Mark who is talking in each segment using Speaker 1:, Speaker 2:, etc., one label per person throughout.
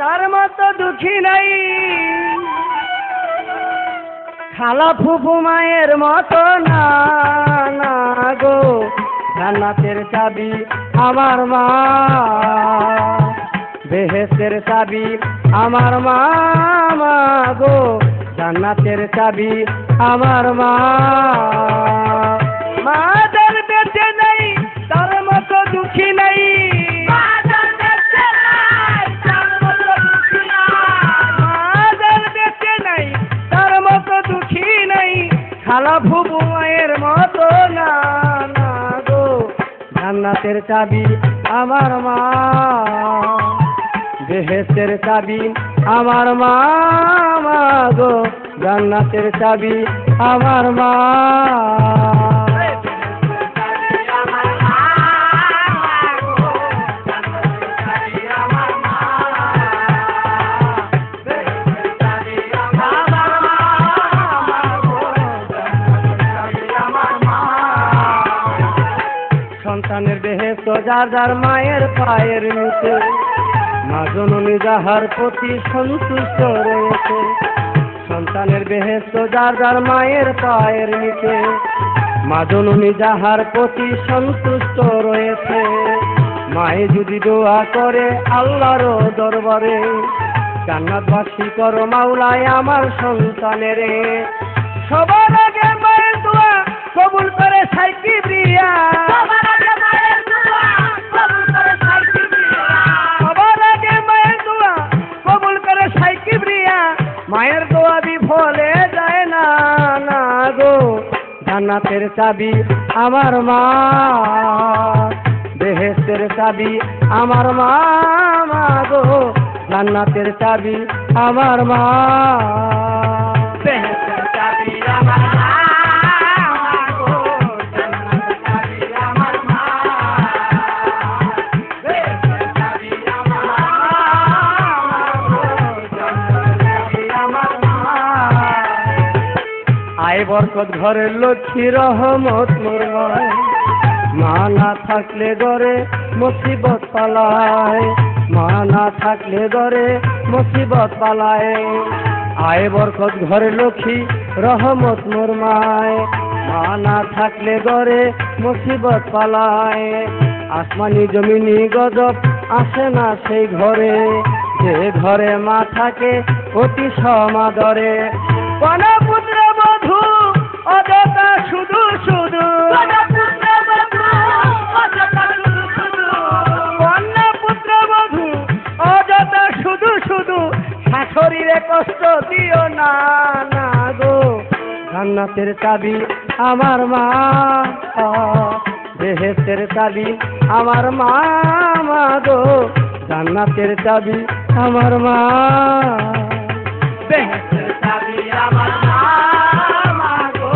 Speaker 1: তার মতো দুঃখী নাই, খালা ফুফু মায়ের মতো না না গো, জান্নাতের চাবি আমার মা, বেহেশতের চাবি আমার মা, মা গো, জান্নাতের চাবি আমার মা। মাদের বেঁচে নেই তার মতো দুঃখী নাই, মাদের বেঁচে নাই তার মতো দুঃখী নাই, খালা ফুফু মায়ের মতো না না গো, জান্নাতের চাবি আমার মা, বেহেশতের চাবি আমার মা, মা গো, জান্নাতের চাবি আমার মা। সন্তানের বেহেশত যার যার মায়ের পায়ের নিচে, মা জননী যাহার প্রতি সন্তুষ্ট রয়েছে। সন্তানের বেহেশত যার যার মায়ের পায়ের নিচে, মা জননী যাহার প্রতি সন্তুষ্ট রয়েছে। মায়ে যদি দোয়া করে আল্লাহর দরবারে, জান্নাতবাসী করো মাওলায় আমার সন্তানের। সবার আগে মায়ের দোয়া কবুল করে সাইকিব্রিয়া, সবার আগে মায়ের দোয়া কবুল করে সাইকিব্রিয়া, মায়ের দোয়া বিফলে যায় না না গো, জান্নাতের চাবি আমার মা, বেহেশতের চাবি আমার মা, মা গো, জান্নাতের চাবি আমার মা, বেহেশতের চাবি আমার মা, মা গো, জান্নাতের চাবি আমার মা, বেহেশতের চাবি আমার মা, মা গো, জান্নাতের চাবি আমার মা। আয় বরকত ঘরের লক্ষ্মী রহমত মোর নয়, মা না থাকলে ঘরে মুসিবত পালায়, মা না থাকলে ঘরে মুসিবত পালায়। আয় বরকত ঘরের লক্ষ্মী রহমত মোর মায়, মা না থাকলে ঘরে মুসিবত পালায়। আসমানি জমিনি গজব আসে না সেই ঘরে, যে ঘরে মা থাকে অতি সমাদরে। কন্যা পুত্র বধূ অযথা শুধু শুধু, কন্যা পুত্র বধূ অযথা শুধু শুধু, শাশুড়িরে কষ্ট দিও না না গো, জান্নাতের চাবি আমার মা, বেহেশতের চাবি আমার মা, মা গো, জান্নাতের চাবি আমার মা, বেহেশতের চাবি আমার মা, মা গো,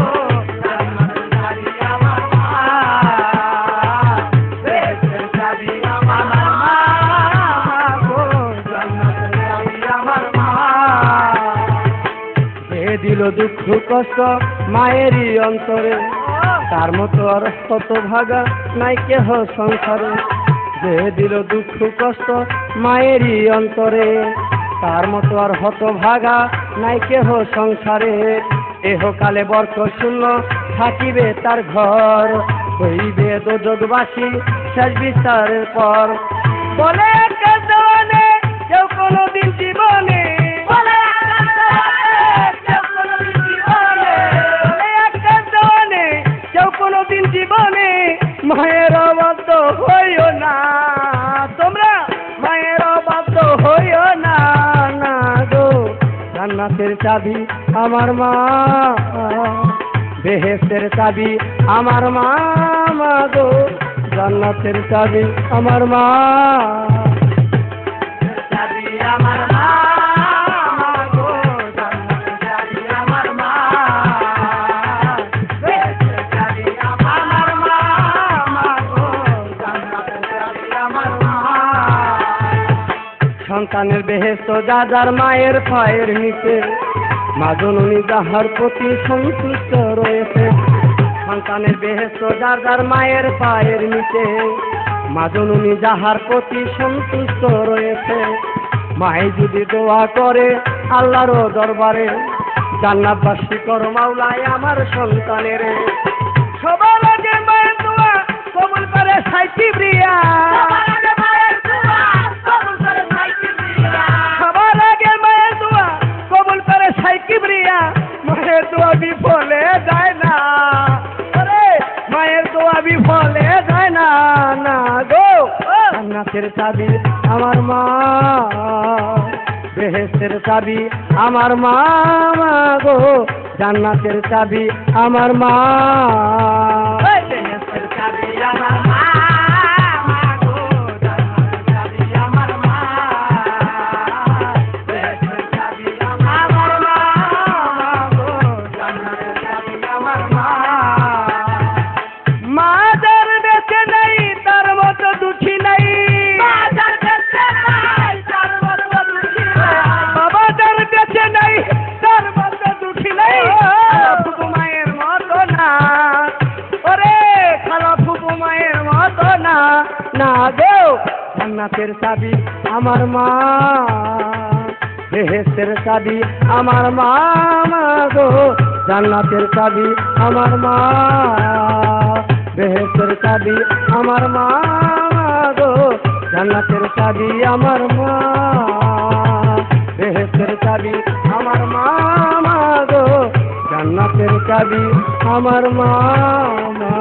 Speaker 1: জান্নাতের চাবি আমার মা, বেহেশতের চাবি আমার মা, মা গো, জান্নাতের চাবি আমার মা। যে দিল দুঃখ কষ্ট মায়েরই অন্তরে, তার মতো আর কত ভাগা নাই কেহ সংসারে। যে দিল দুঃখ কষ্ট মায়েরই অন্তরে, তার মতো আর হত ভাগা নাই কেহ সংসারে। এহকালে বরকত শূন্য থাকিবে তার ঘর, হইবে দোজখবাসী শেষ বিচারের পর। বলে একা দেওয়ানে কেউ কোনোদিন জীবনে, বলে একা দেওয়ানে কেউ কোনোদিন জীবনে, মায়ের অবাধ্য হইও না তোমরা, মায়ের অবাধ্য হইও না না গো, জান্নাতের চাবি আমার মা, বেহেশতের চাবি আমার মা, মা গো, জান্নাতের চাবি আমার মা, চাবি আমার মা, মা গো, জান্নাতের চাবি আমার মা, বেহেশতের চাবি আমার মা, মা গো, জান্নাতের চাবি আমার মা। সন্তানের বেহেশত যার যার মায়ের পায়ের নিচে, মা জননী যাহার প্রতি সন্তুষ্ট রয়েছে। সন্তানের বেহেশত যার যার মায়ের পায়ের নিচে, মা জননী যাহার প্রতি সন্তুষ্ট রয়েছে। মাই যদি দোয়া করে আল্লাহর দরবারে, জান্নাতবাসী কর মাওলায় আমার সন্তানের। সবার আগে মায়ের দোয়া কবুল করে সাইকিব্রিয়া, সবার আগে মায়ের দোয়া কবুল করে সাইকিব্রিয়া। মায়ের দোয়া বিফলে যায় না, আরে মায়ের দোয়া বিফলে যায় না, না গো। জান্নাতের চাবি আমার মা, বেহেশতের চাবি আমার মা, মা গো। জান্নাতের চাবি আমার মা, বেহেশতের চাবি আমার মা, মা গো। জান্নাতের চাবি আমার মা, বেহেশতের চাবি আমার মা, মা গো। জান্নাতের চাবি আমার মা। মা যার বেঁচে নাই তার মতো দুঃখী নাই, বাবা যার বেঁচে নাই তার মতো দুঃখী নাই। ফুপু মায়ের মতো না, ওরে খালা ফুপু মায়ের মতো না, না গো। জান্নাতের চাবি আমার মা, বেহেশতের চাবি আমার মা, মা গো। জান্নাতের চাবি আমার মা, বেহেশতের চাবি আমার মা, মা গো। জান্নাতের চাবি আমার মা, বেহেশতের চাবি আমার মা, মা গো। জান্নাতের চাবি আমার মা, মা।